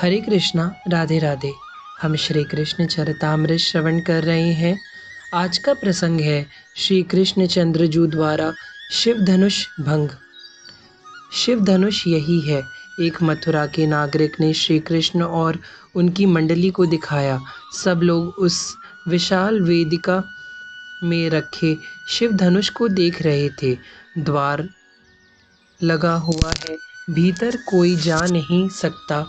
हरे कृष्णा, राधे राधे। हम श्री कृष्ण चरितामृत श्रवण कर रहे हैं। आज का प्रसंग है श्री कृष्ण चंद्रजू द्वारा शिव धनुष भंग। शिव धनुष यही है। एक मथुरा के नागरिक ने श्री कृष्ण और उनकी मंडली को दिखाया। सब लोग उस विशाल वेदिका में रखे शिव धनुष को देख रहे थे। द्वार लगा हुआ है, भीतर कोई जा नहीं सकता।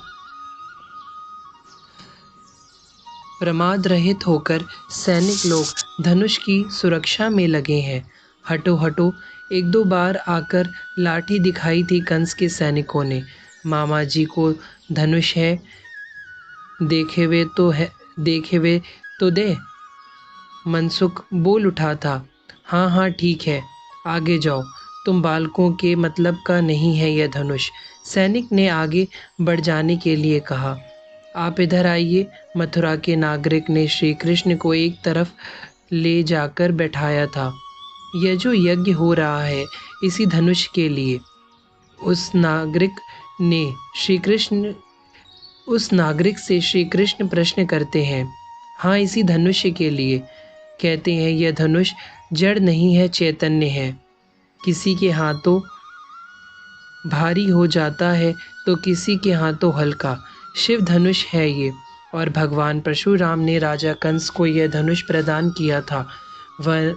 प्रमाद रहित होकर सैनिक लोग धनुष की सुरक्षा में लगे हैं। हटो हटो, एक दो बार आकर लाठी दिखाई थी कंस के सैनिकों ने। मामा जी को धनुष है, देखे वे तो दे। मनसुख बोल उठा था। हाँ हाँ ठीक है, आगे जाओ, तुम बालकों के मतलब का नहीं है यह धनुष। सैनिक ने आगे बढ़ जाने के लिए कहा। आप इधर आइए। मथुरा के नागरिक ने श्री कृष्ण को एक तरफ ले जाकर बैठाया था। यह जो यज्ञ हो रहा है इसी धनुष के लिए। उस नागरिक से श्री कृष्ण प्रश्न करते हैं। हाँ, इसी धनुष के लिए। कहते हैं यह धनुष जड़ नहीं है, चैतन्य है। किसी के हाथों भारी हो जाता है तो किसी के हाथों हल्का। शिव धनुष है ये, और भगवान परशुराम ने राजा कंस को यह धनुष प्रदान किया था। वह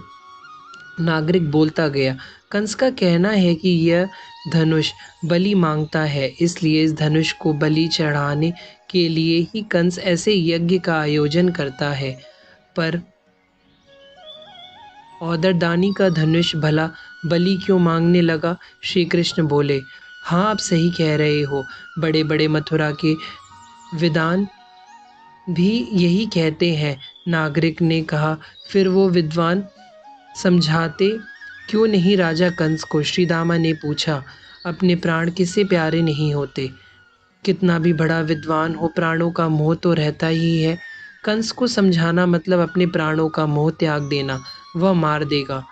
नागरिक बोलता गया। कंस का कहना है कि यह धनुष बलि मांगता है, इसलिए इस धनुष को बलि चढ़ाने के लिए ही कंस ऐसे यज्ञ का आयोजन करता है। पर औदरदानी का धनुष भला बलि क्यों मांगने लगा? श्री कृष्ण बोले। हाँ, आप सही कह रहे हो। बड़े बड़े मथुरा के विद्वान भी यही कहते हैं। नागरिक ने कहा। फिर वो विद्वान समझाते क्यों नहीं राजा कंस को? श्री दामा ने पूछा। अपने प्राण किसे प्यारे नहीं होते? कितना भी बड़ा विद्वान हो, प्राणों का मोह तो रहता ही है। कंस को समझाना मतलब अपने प्राणों का मोह त्याग देना। वह मार देगा।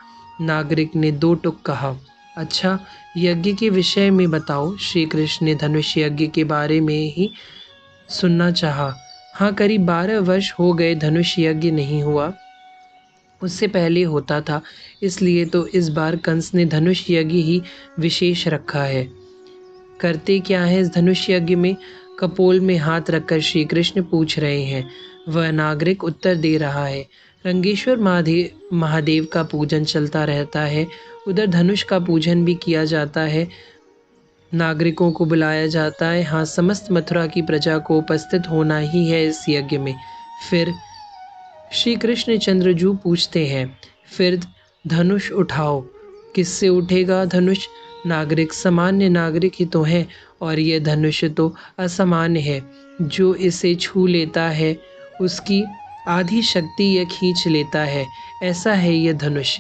नागरिक ने दो टुक कहा। अच्छा, यज्ञ के विषय में बताओ। श्री कृष्ण ने धनुष यज्ञ के बारे में ही सुनना चाहा। हाँ, करीब 12 वर्ष हो गए धनुष यज्ञ नहीं हुआ। उससे पहले होता था, इसलिए तो इस बार कंस ने धनुष यज्ञ ही विशेष रखा है। करते क्या है इस धनुष यज्ञ में? कपोल में हाथ रखकर श्री कृष्ण पूछ रहे हैं। वह नागरिक उत्तर दे रहा है। रंगेश्वर महादेव का पूजन चलता रहता है। उधर धनुष का पूजन भी किया जाता है। नागरिकों को बुलाया जाता है। हाँ, समस्त मथुरा की प्रजा को उपस्थित होना ही है इस यज्ञ में। फिर श्री कृष्ण चंद्रजू पूछते हैं, फिर धनुष उठाओ। किससे उठेगा धनुष? नागरिक सामान्य नागरिक ही तो है, और यह धनुष तो असामान्य है। जो इसे छू लेता है उसकी आधी शक्ति यह खींच लेता है। ऐसा है यह धनुष।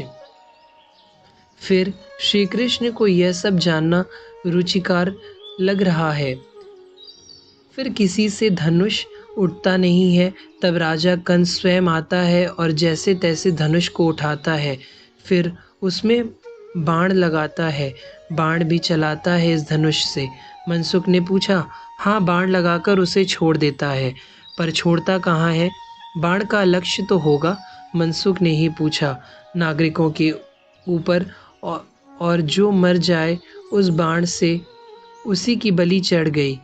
फिर श्री कृष्ण को यह सब जानना रुचिकर लग रहा है। फिर किसी से धनुष उठता नहीं है। तब राजा कंस स्वयं आता है और जैसे तैसे धनुष को उठाता है। फिर उसमें बाण लगाता है। बाण भी चलाता है इस धनुष से। मनसुख ने पूछा। हाँ, बाण लगाकर उसे छोड़ देता है, पर छोड़ता कहाँ है? बाण का लक्ष्य तो होगा। मनसुख ने ही पूछा। नागरिकों के ऊपर, और जो मर जाए उस बाण से उसी की बलि चढ़ गई।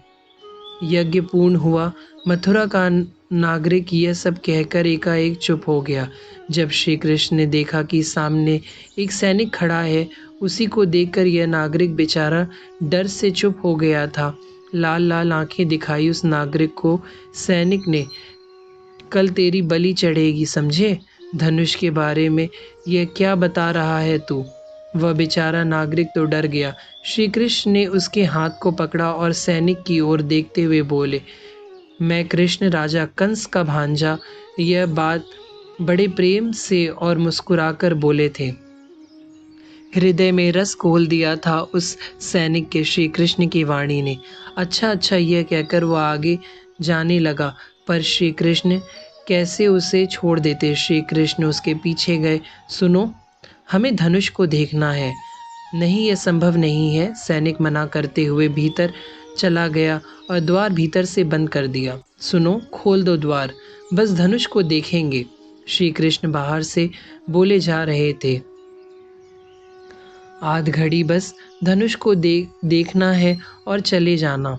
यज्ञ पूर्ण हुआ। मथुरा का नागरिक यह सब कहकर एकाएक चुप हो गया। जब श्री कृष्ण ने देखा कि सामने एक सैनिक खड़ा है, उसी को देखकर यह नागरिक बेचारा डर से चुप हो गया था। लाल लाल आंखें दिखाई उस नागरिक को। सैनिक ने, कल तेरी बलि चढ़ेगी, समझे? धनुष के बारे में यह क्या बता रहा है तू? वह बेचारा नागरिक तो डर गया। श्री कृष्ण ने उसके हाथ को पकड़ा और सैनिक की ओर देखते हुए बोले, मैं कृष्ण राजा कंस का भांजा। यह बात बड़े प्रेम से और मुस्कुराकर बोले थे। हृदय में रस घोल दिया था उस सैनिक के श्री कृष्ण की वाणी ने। अच्छा अच्छा, यह कहकर वह आगे जाने लगा, पर श्री कृष्ण कैसे उसे छोड़ देते। श्री कृष्ण उसके पीछे गए। सुनो, हमें धनुष को देखना है। नहीं, यह संभव नहीं है, सैनिक मना करते हुए भीतर चला गया और द्वार भीतर से बंद कर दिया। सुनो, खोल दो द्वार, बस धनुष को देखेंगे। श्री कृष्ण बाहर से बोले जा रहे थे। आध घड़ी बस धनुष को देखना है और चले जाना।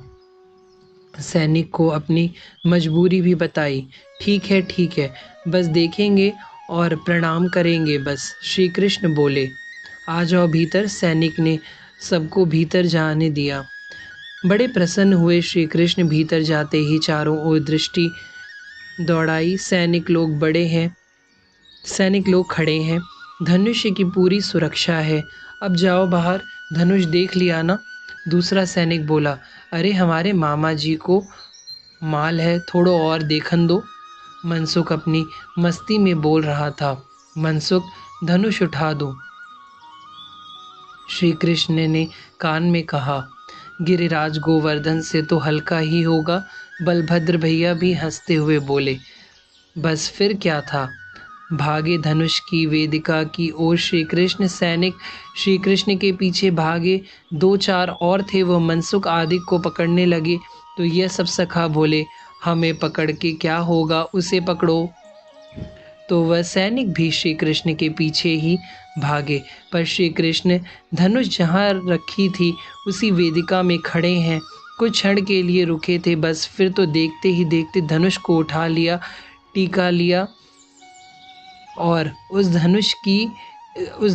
सैनिक को अपनी मजबूरी भी बताई। ठीक है, बस देखेंगे और प्रणाम करेंगे बस, श्री कृष्ण बोले। आ जाओ भीतर। सैनिक ने सबको भीतर जाने दिया। बड़े प्रसन्न हुए श्री कृष्ण भीतर जाते ही चारों ओर दृष्टि दौड़ाई। सैनिक लोग खड़े हैं, धनुष्य की पूरी सुरक्षा है। अब जाओ बाहर, धनुष देख लिया ना? दूसरा सैनिक बोला। अरे हमारे मामा जी को माल है, थोड़ो और देखन दो। मनसुख अपनी मस्ती में बोल रहा था। मनसुख, धनुष उठा दो, श्री कृष्ण ने कान में कहा। गिरिराज गोवर्धन से तो हल्का ही होगा। बलभद्र भैया भी हंसते हुए बोले। बस फिर क्या था। भागे धनुष की वेदिका की ओर श्री कृष्ण। सैनिक श्री कृष्ण के पीछे भागे। 2-4 और थे, वह मनसुख आदि को पकड़ने लगे तो यह सब सखा बोले, हमें पकड़ के क्या होगा, उसे पकड़ो। तो वह सैनिक भी श्री कृष्ण के पीछे ही भागे। पर श्री कृष्ण धनुष जहाँ रखी थी उसी वेदिका में खड़े हैं। कुछ क्षण के लिए रुके थे, बस फिर तो देखते ही देखते धनुष को उठा लिया, टीका लिया और उस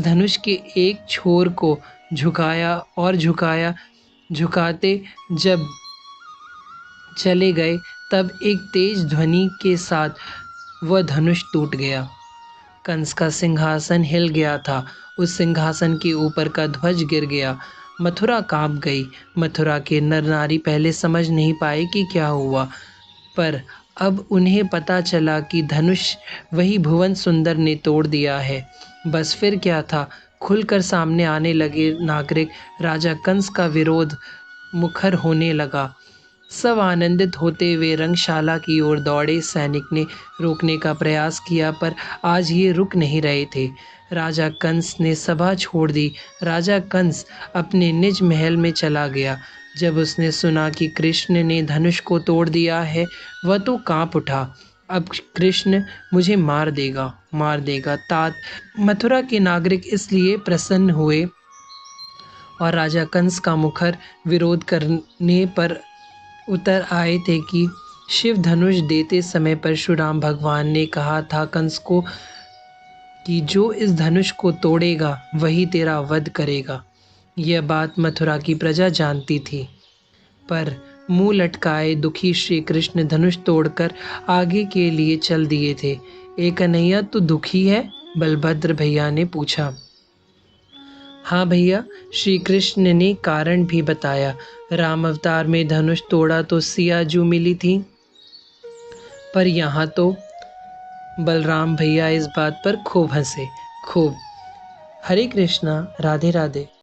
धनुष के एक छोर को झुकाया और झुकाते जब चले गए तब एक तेज ध्वनि के साथ वह धनुष टूट गया। कंस का सिंहासन हिल गया था। उस सिंहासन के ऊपर का ध्वज गिर गया। मथुरा कांप गई। मथुरा के नर नारी पहले समझ नहीं पाए कि क्या हुआ, पर अब उन्हें पता चला कि धनुष वही भुवन सुंदर ने तोड़ दिया है। बस फिर क्या था। खुलकर सामने आने लगे नागरिक। राजा कंस का विरोध मुखर होने लगा। सब आनंदित होते हुए रंगशाला की ओर दौड़े। सैनिक ने रोकने का प्रयास किया, पर आज ये रुक नहीं रहे थे। राजा कंस ने सभा छोड़ दी। राजा कंस अपने निज महल में चला गया। जब उसने सुना कि कृष्ण ने धनुष को तोड़ दिया है, वह तो कांप उठा। अब कृष्ण मुझे मार देगा। तात मथुरा के नागरिक इसलिए प्रसन्न हुए और राजा कंस का मुखर विरोध करने पर उतर आए थे कि शिव धनुष देते समय परशुराम भगवान ने कहा था कंस को कि जो इस धनुष को तोड़ेगा वही तेरा वध करेगा। यह बात मथुरा की प्रजा जानती थी, पर मुंह लटकाए दुखी श्री कृष्ण धनुष तोड़कर आगे के लिए चल दिए थे। एक कन्हैया तो दुखी है? बलभद्र भैया ने पूछा। हाँ भैया, श्री कृष्ण ने कारण भी बताया। राम अवतार में धनुष तोड़ा तो सिया जू मिली थी, पर यहाँ तो बलराम भैया इस बात पर खूब हंसे। खूब। हरे कृष्णा, राधे राधे।